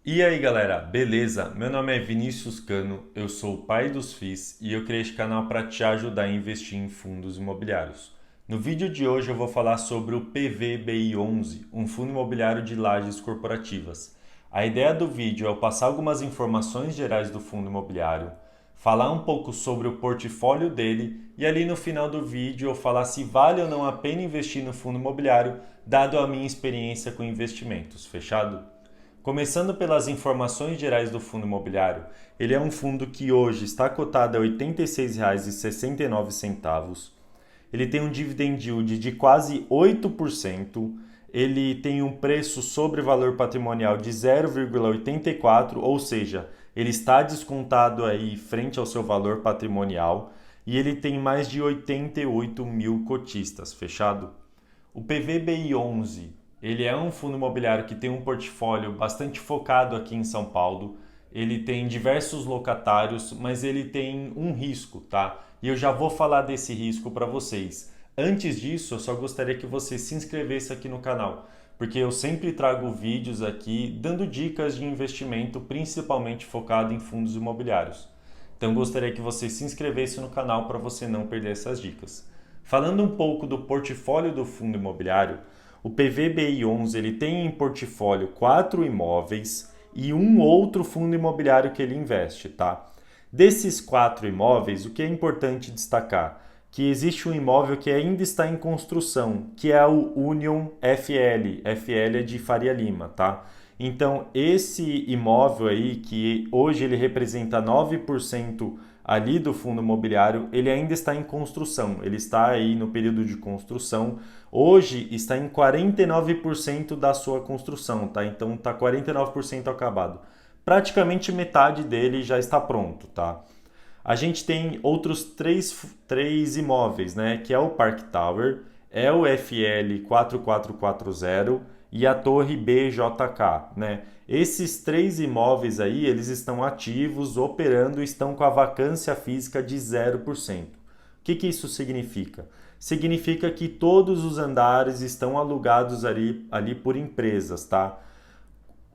E aí galera, beleza? Meu nome é Vinícius Cano, eu sou o pai dos FIIs e eu criei este canal para te ajudar a investir em fundos imobiliários. No vídeo de hoje eu vou falar sobre o PVBI11, um fundo imobiliário de lajes corporativas. A ideia do vídeo é eu passar algumas informações gerais do fundo imobiliário, falar um pouco sobre o portfólio dele e ali no final do vídeo eu falar se vale ou não a pena investir no fundo imobiliário, dado a minha experiência com investimentos. Fechado? Começando pelas informações gerais do fundo imobiliário, ele é um fundo que hoje está cotado a R$ 86,69. Ele tem um dividend yield de quase 8%. Ele tem um preço sobre valor patrimonial de 0,84, ou seja, ele está descontado aí frente ao seu valor patrimonial e ele tem mais de 88 mil cotistas, fechado? O PVBI 11, ele é um fundo imobiliário que tem um portfólio bastante focado aqui em São Paulo. Ele tem diversos locatários, mas ele tem um risco, tá? E eu já vou falar desse risco para vocês. Antes disso, eu só gostaria que você se inscrevesse aqui no canal, porque eu sempre trago vídeos aqui dando dicas de investimento, principalmente focado em fundos imobiliários. Então gostaria que você se inscrevesse no canal para você não perder essas dicas. Falando um pouco do portfólio do fundo imobiliário, o PVBI11 ele tem em portfólio 4 imóveis e um outro fundo imobiliário que ele investe, tá? Desses 4 imóveis, o que é importante destacar? Que existe um imóvel que ainda está em construção, que é o Union FL. FL é de Faria Lima, tá? Então, esse imóvel aí, que hoje ele representa 9% ali do fundo imobiliário, ele ainda está em construção. Ele está aí no período de construção. Hoje está em 49% da sua construção, tá? Então está 49% acabado. Praticamente metade dele já está pronto, tá? A gente tem outros três imóveis, né? Que é o Park Tower, é o FL 4440 e a Torre BJK, né? Esses três imóveis aí, eles estão ativos, operando e estão com a vacância física de 0%. O que isso significa? Significa que todos os andares estão alugados ali por empresas, tá?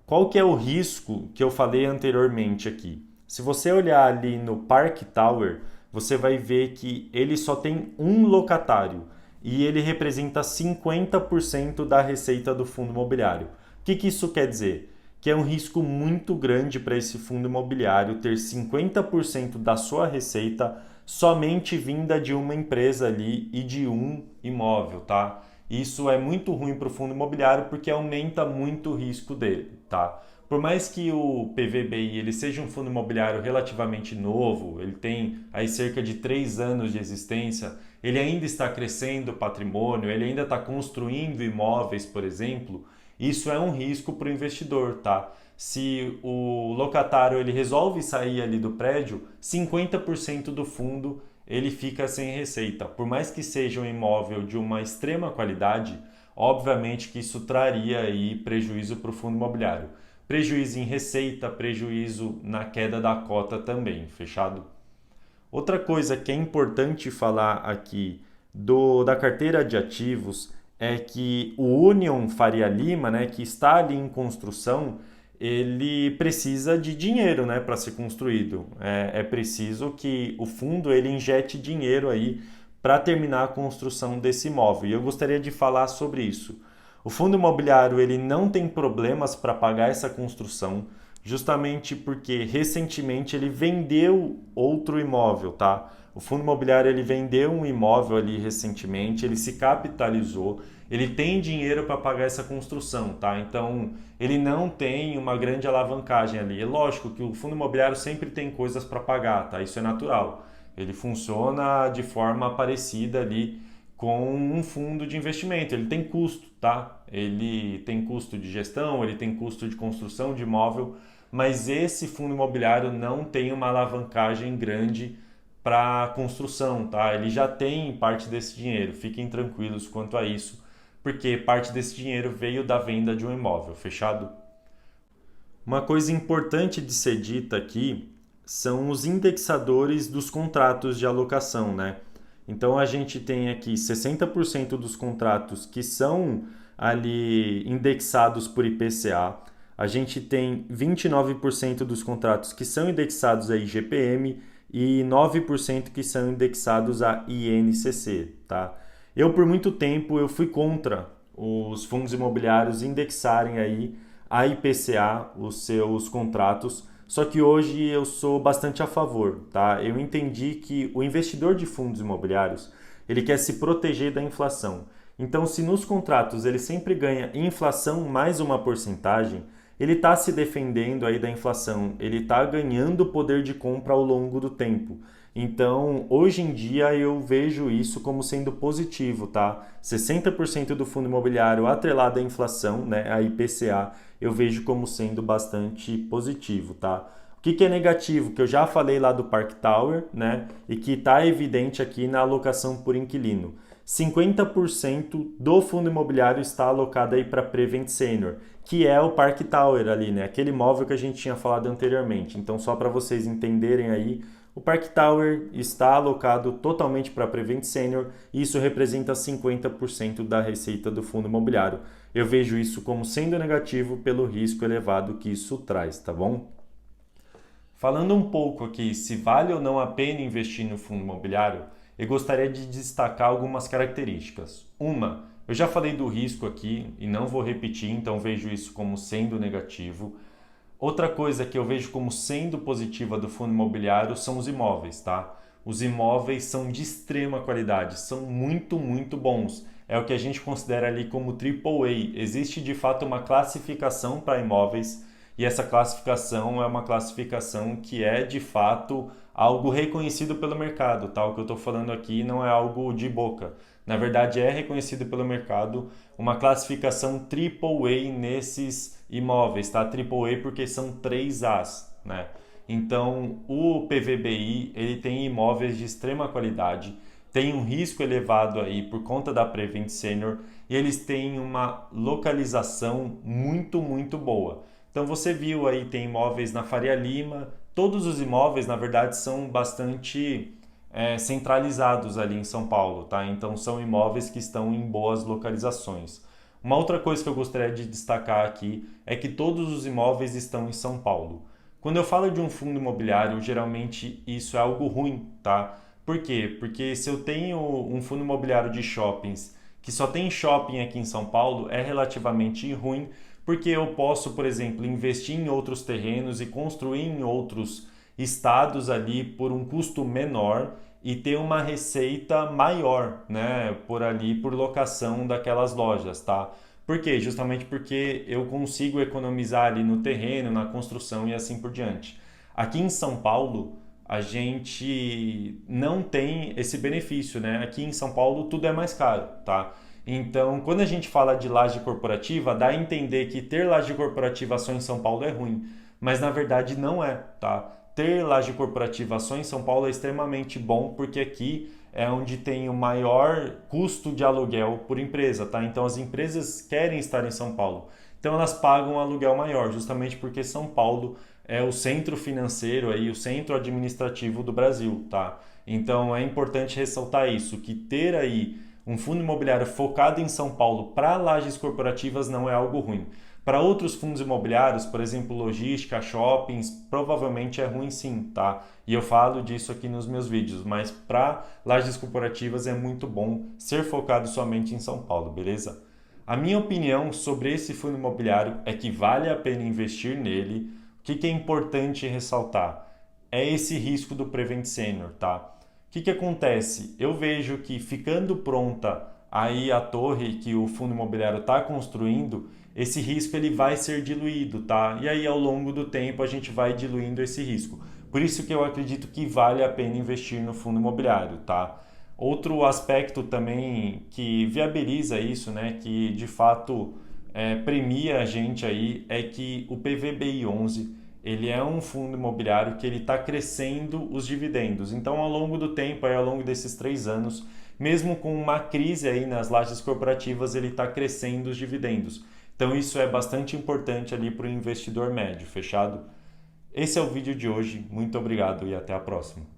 Qual que é o risco que eu falei anteriormente aqui? Se você olhar ali no Park Tower, você vai ver que ele só tem um locatário e ele representa 50% da receita do fundo imobiliário. O que isso quer dizer? Que é um risco muito grande para esse fundo imobiliário ter 50% da sua receita somente vinda de uma empresa ali e de um imóvel, tá? Isso é muito ruim para o fundo imobiliário porque aumenta muito o risco dele, tá? Por mais que o PVBI ele seja um fundo imobiliário relativamente novo, ele tem aí cerca de 3 anos de existência, ele ainda está crescendo o patrimônio, ele ainda está construindo imóveis, por exemplo, isso é um risco para o investidor, tá? Se o locatário ele resolve sair ali do prédio, 50% do fundo ele fica sem receita. Por mais que seja um imóvel de uma extrema qualidade, obviamente que isso traria aí prejuízo para o fundo imobiliário. Prejuízo em receita, prejuízo na queda da cota também, fechado? Outra coisa que é importante falar aqui da carteira de ativos é que o Union Faria Lima, né, que está ali em construção, ele precisa de dinheiro, né, para ser construído. É preciso que o fundo ele injete dinheiro aí para terminar a construção desse imóvel. E eu gostaria de falar sobre isso. O fundo imobiliário ele não tem problemas para pagar essa construção, justamente porque recentemente ele vendeu outro imóvel, tá? O fundo imobiliário ele vendeu um imóvel ali recentemente, ele se capitalizou, ele tem dinheiro para pagar essa construção, tá? Então ele não tem uma grande alavancagem ali. É lógico que o fundo imobiliário sempre tem coisas para pagar, tá? Isso é natural. Ele funciona de forma parecida ali com um fundo de investimento. Ele tem custo, tá? Ele tem custo de gestão, ele tem custo de construção de imóvel, mas esse fundo imobiliário não tem uma alavancagem grande para construção, tá? Ele já tem parte desse dinheiro. Fiquem tranquilos quanto a isso, porque parte desse dinheiro veio da venda de um imóvel, fechado? Uma coisa importante de ser dita aqui são os indexadores dos contratos de alocação, né? Então a gente tem aqui 60% dos contratos que são ali indexados por IPCA. a gente tem 29% dos contratos que são indexados a IGPM e 9% que são indexados a INCC, tá? Eu, por muito tempo, eu fui contra os fundos imobiliários indexarem aí a IPCA, os seus contratos, só que hoje eu sou bastante a favor, tá? Eu entendi que o investidor de fundos imobiliários, ele quer se proteger da inflação. Então, se nos contratos ele sempre ganha inflação mais uma porcentagem, ele está se defendendo aí da inflação, ele está ganhando poder de compra ao longo do tempo. Então, hoje em dia eu vejo isso como sendo positivo, tá? 60% do fundo imobiliário atrelado à inflação, né, a IPCA, eu vejo como sendo bastante positivo, tá? O que é negativo? Que eu já falei lá do Park Tower, né, e que está evidente aqui na alocação por inquilino. 50% do fundo imobiliário está alocado aí para Prevent Senior, que é o Park Tower ali, né? Aquele imóvel que a gente tinha falado anteriormente. Então, só para vocês entenderem aí, o Park Tower está alocado totalmente para Prevent Senior e isso representa 50% da receita do fundo imobiliário. Eu vejo isso como sendo negativo pelo risco elevado que isso traz, tá bom? Falando um pouco aqui se vale ou não a pena investir no fundo imobiliário, eu gostaria de destacar algumas características. Uma, eu já falei do risco aqui e não vou repetir, então vejo isso como sendo negativo. Outra coisa que eu vejo como sendo positiva do fundo imobiliário são os imóveis, tá? Os imóveis são de extrema qualidade, são muito, muito bons. É o que a gente considera ali como AAA. Existe de fato uma classificação para imóveis e essa classificação é uma classificação que é de fato algo reconhecido pelo mercado, tá? O que eu estou falando aqui não é algo de boca. Na verdade, é reconhecido pelo mercado uma classificação AAA nesses imóveis, tá? AAA porque são 3 As, né? Então, o PVBI, ele tem imóveis de extrema qualidade, tem um risco elevado aí por conta da Prevent Senior e eles têm uma localização muito, muito boa. Então, você viu aí, tem imóveis na Faria Lima, todos os imóveis, na verdade, são bastante centralizados ali em São Paulo, tá? Então são imóveis que estão em boas localizações. Uma outra coisa que eu gostaria de destacar aqui é que todos os imóveis estão em São Paulo. Quando eu falo de um fundo imobiliário, geralmente isso é algo ruim, tá? Por quê? Porque se eu tenho um fundo imobiliário de shoppings que só tem shopping aqui em São Paulo, é relativamente ruim, porque eu posso, por exemplo, investir em outros terrenos e construir em outros estados ali por um custo menor e ter uma receita maior, né, por ali, por locação daquelas lojas, tá? Por quê? Justamente porque eu consigo economizar ali no terreno, na construção e assim por diante. Aqui em São Paulo, a gente não tem esse benefício, né? Aqui em São Paulo tudo é mais caro, tá? Então, quando a gente fala de laje corporativa, dá a entender que ter laje corporativa só em São Paulo é ruim, mas na verdade não é, tá? Ter laje corporativa só em São Paulo é extremamente bom porque aqui é onde tem o maior custo de aluguel por empresa, tá? Então as empresas querem estar em São Paulo. Então elas pagam um aluguel maior, justamente porque São Paulo é o centro financeiro aí, o centro administrativo do Brasil, tá? Então é importante ressaltar isso, que ter aí um fundo imobiliário focado em São Paulo para lajes corporativas não é algo ruim. Para outros fundos imobiliários, por exemplo, logística, shoppings, provavelmente é ruim sim, tá? E eu falo disso aqui nos meus vídeos, mas para lajes corporativas é muito bom ser focado somente em São Paulo, beleza? A minha opinião sobre esse fundo imobiliário é que vale a pena investir nele. O que é importante ressaltar? É esse risco do Prevent Senior, tá? O que acontece? Eu vejo que ficando pronta aí a torre que o fundo imobiliário está construindo, esse risco ele vai ser diluído, tá? E aí ao longo do tempo a gente vai diluindo esse risco. Por isso que eu acredito que vale a pena investir no fundo imobiliário, tá? Outro aspecto também que viabiliza isso, né, que de fato premia a gente aí, é que o PVBI 11 ele é um fundo imobiliário que ele está crescendo os dividendos. Então, ao longo do tempo, aí, ao longo desses 3 anos, mesmo com uma crise aí nas lajes corporativas, ele está crescendo os dividendos. Então, isso é bastante importante ali para o investidor médio, fechado? Esse é o vídeo de hoje. Muito obrigado e até a próxima.